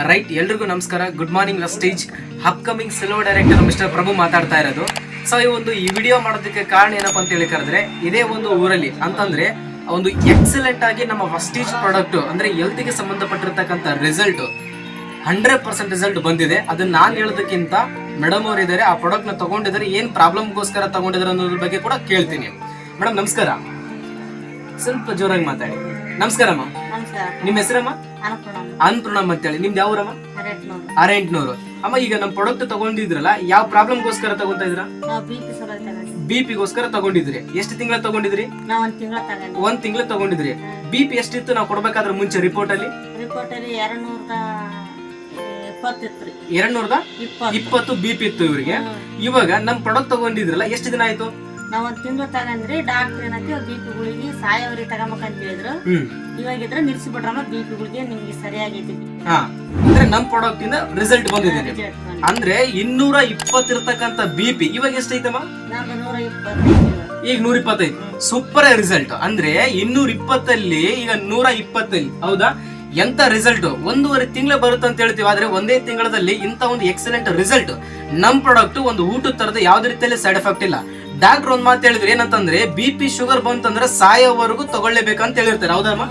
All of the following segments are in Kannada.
ರೈಟ್, ಎಲ್ರಿಗೂ ನಮಸ್ಕಾರ. ಗುಡ್ ಮಾರ್ನಿಂಗ್ ವೆಸ್ಟೀಜ್. Upcoming silver director mister Prabhu ಮಾತಾಡ್ತಾ ಇರೋದು. ಸೊ ಈ ವಿಡಿಯೋ ಮಾಡೋದಕ್ಕೆ ಕಾರಣ ಏನಪ್ಪಾ ಅಂತ ಹೇಳಿ ಕರೆದ್ರೆ, ಇದೇ ಒಂದು ಊರಲ್ಲಿ ಅಂತಂದ್ರೆ ಒಂದು ಎಕ್ಸಲೆಂಟ್ ಆಗಿ ನಮ್ಮ ವೆಸ್ಟೀಜ್ ಪ್ರಾಡಕ್ಟ್ ಅಂದ್ರೆ ಹೆಲ್ತ್ಗೆ ಸಂಬಂಧಪಟ್ಟಿರ್ತಕ್ಕಂಥ ರಿಸಲ್ಟ್ 100% ರಿಸಲ್ಟ್ ಬಂದಿದೆ. ಅದನ್ನ ನಾನು ಹೇಳೋದಕ್ಕಿಂತ ಮೇಡಮ್ ಅವರು ಇದ್ದಾರೆ, ಆ ಪ್ರಾಡಕ್ಟ್ ನ ತಗೊಂಡಿದ್ದಾರೆ, ಏನ್ ಪ್ರಾಬ್ಲಮ್ಗೋಸ್ಕರ ತಗೊಂಡಿದ್ದಾರೆ ಅನ್ನೋದ್ರ ಬಗ್ಗೆ ಕೂಡ ಕೇಳ್ತೀನಿ. ಮೇಡಮ್ ನಮಸ್ಕಾರ. ಸ್ವಲ್ಪ ಜೋರಾಗಿ ಮಾತಾಡಿ. ನಮಸ್ಕಾರಮ್ಮ. ನಿಮ್ಮ ಹೆಸರಮ್ಮ? ಅನ್ನಪೂರ್ಣಮ್ಮ ಅಂತೇಳಿ. ನಿಮ್ದು ಯಾವ್ರಮ್ಮ? ಅರೆಂಟ್ನೂರು. ಅಮ್ಮ, ಈಗ ನಮ್ ಪ್ರಾಡಕ್ಟ್ ತಗೊಂಡಿದ್ರಲ್ಲ, ಯಾವ ಪ್ರಾಬ್ಲಮ್ಗೋಸ್ಕರ ತಗೊಂತಾ ಇದ್ರ? ಬಿಪಿಗೋಸ್ಕರ ತಗೊಂಡಿದ್ರಿ. ಎಷ್ಟು ತಿಂಗಳ ತಗೊಂಡಿದ್ರಿ? ಒಂದ್ ತಿಂಗಳ ತಗೊಂಡಿದ್ರಿ. ಬಿಪಿ ಎಷ್ಟಿತ್ತು ನಾವು ಕೊಡ್ಬೇಕಾದ್ರೆ ಮುಂಚೆ ರಿಪೋರ್ಟ್ ಅಲ್ಲಿ? 220 ಬಿಪಿ ಇತ್ತು ಇವ್ರಿಗೆ. ಇವಾಗ ನಮ್ ಪ್ರಾಡಕ್ಟ್ ತಗೊಂಡಿದ್ರಲ್ಲ, ಎಷ್ಟು ದಿನ ಆಯ್ತು? ನಾವ್ ಒಂದ್ ತಿಂಗಳು ತಗಂದ್ರಿ. ಡಾಕ್ಟರ್ ಏನಂತ ಬಿಪಿ ಗುಳಿಗೆ ಸಾಯವರಿ ತಗೊಂಬೇಕಂತ ಹೇಳಿದ್ರು. ಇವಾಗಿದ್ರೆ ನಿಲ್ಸಿಬಿಟ್ರಮ್ಮ, ಬಿಪಿ ಗುಳಿಗೆ ನಿಮ್ಗೆ ಸರಿಯಾಗೈತಿ. ಅಂದ್ರೆ ನಮ್ ಪ್ರಾಡಕ್ಟ್ ಇಂದ ರಿಸಲ್ಟ್ ಬಂದಿದೆ. ಅಂದ್ರೆ 220 ಇರ್ತಕ್ಕಂತ ಬಿಪಿ ಇವಾಗ ಎಷ್ಟೈತಮ್ಮ? ನಾನು 120. ಈಗ 125. Super result. ಅಂದ್ರೆ 220 ಈಗ 120. ಹೌದಾ? ಎಂತ ರಿಸಲ್ಟ್! 1.5 ತಿಂಗಳ ಬರುತ್ತೆ ಅಂತ ಹೇಳ್ತೀವಿ, ಆದ್ರೆ ಒಂದೇ ತಿಂಗಳಲ್ಲಿ ಇಂತ ಒಂದು ಎಕ್ಸಲೆಂಟ್ ರಿಸಲ್ಟ್. ನಮ್ ಪ್ರಾಡಕ್ಟ್ ಒಂದು ಊಟದ ತರದ ಯಾವ್ದೇ ರೀತಿಯಲ್ಲಿ ಸೈಡ್ ಎಫೆಕ್ಟ್ ಇಲ್ಲ. ಡಾಕ್ಟರ್ ಒಂದ್ ಮಾತು ಹೇಳಿದ್ರು, ಏನಂತಂದ್ರೆ ಬಿಪಿ ಶುಗರ್ ಬಂತಂದ್ರೆ ಸಾಯೋವರೆಗೂ ತಗೊಳ್ಳೇಬೇಕಂತ ಹೇಳಿರ್ತಾರೆ. ಹೌದಮ್ಮ?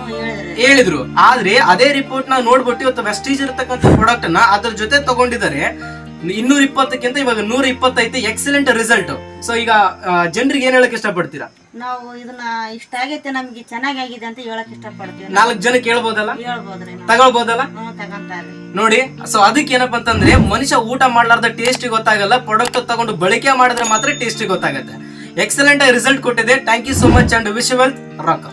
ಹೇಳಿದ್ರು. ಆದ್ರೆ ಅದೇ ರಿಪೋರ್ಟ್ ನ ನೋಡ್ಬಿಟ್ಟು ಇವತ್ತು ವೆಸ್ಟೀಜ್ ಇರತಕ್ಕಂತ ಪ್ರಾಡಕ್ಟ್ ನ ಅದ್ರ ಜೊತೆ ತಗೊಂಡಿದ್ದಾರೆ. 220ಕ್ಕಿಂತ ಇವಾಗ 125. Excellent result. ಸೊ ಈಗ ಜನರಿಗೆ ಏನ್ ಹೇಳಕ್ ಇಷ್ಟಪಡ್ತೀರಾ? ನಾವು ಇದನ್ನ ಇಷ್ಟ ಆಗೈತೆ, ನಮ್ಗೆ ಚೆನ್ನಾಗಿದೆ ಅಂತ ಹೇಳಕ್ ಇಷ್ಟಪಡ್ತೀವಿ. 4 ಜನಕ್ಕೆ ಹೇಳ್ಬೋದಲ್ಲ? ಹೇಳ್ಬೋದ್ರಿ. ತಗೊಳ್ಬೋದಲ್ಲ? ತಗೊಂತಾರೆ ನೋಡಿ. ಸೊ ಅದಕ್ಕೆ ಏನಪ್ಪಾ ಅಂತಂದ್ರೆ, ಮನುಷ್ಯ ಊಟ ಮಾಡ್ಲಾರ್ದ ಟೇಸ್ಟ್ ಗೊತ್ತಾಗಲ್ಲ, ಪ್ರಾಡಕ್ಟ್ ತಗೊಂಡು ಬಳಕೆ ಮಾಡಿದ್ರೆ ಮಾತ್ರ ಟೇಸ್ಟ್ ಗೊತ್ತಾಗುತ್ತೆ. ಎಕ್ಸಲೆಂಟ್ ರಿಸಲ್ಟ್ ಕೊಟ್ಟಿದೆ. Thank you so much and wish you wealth. Rock.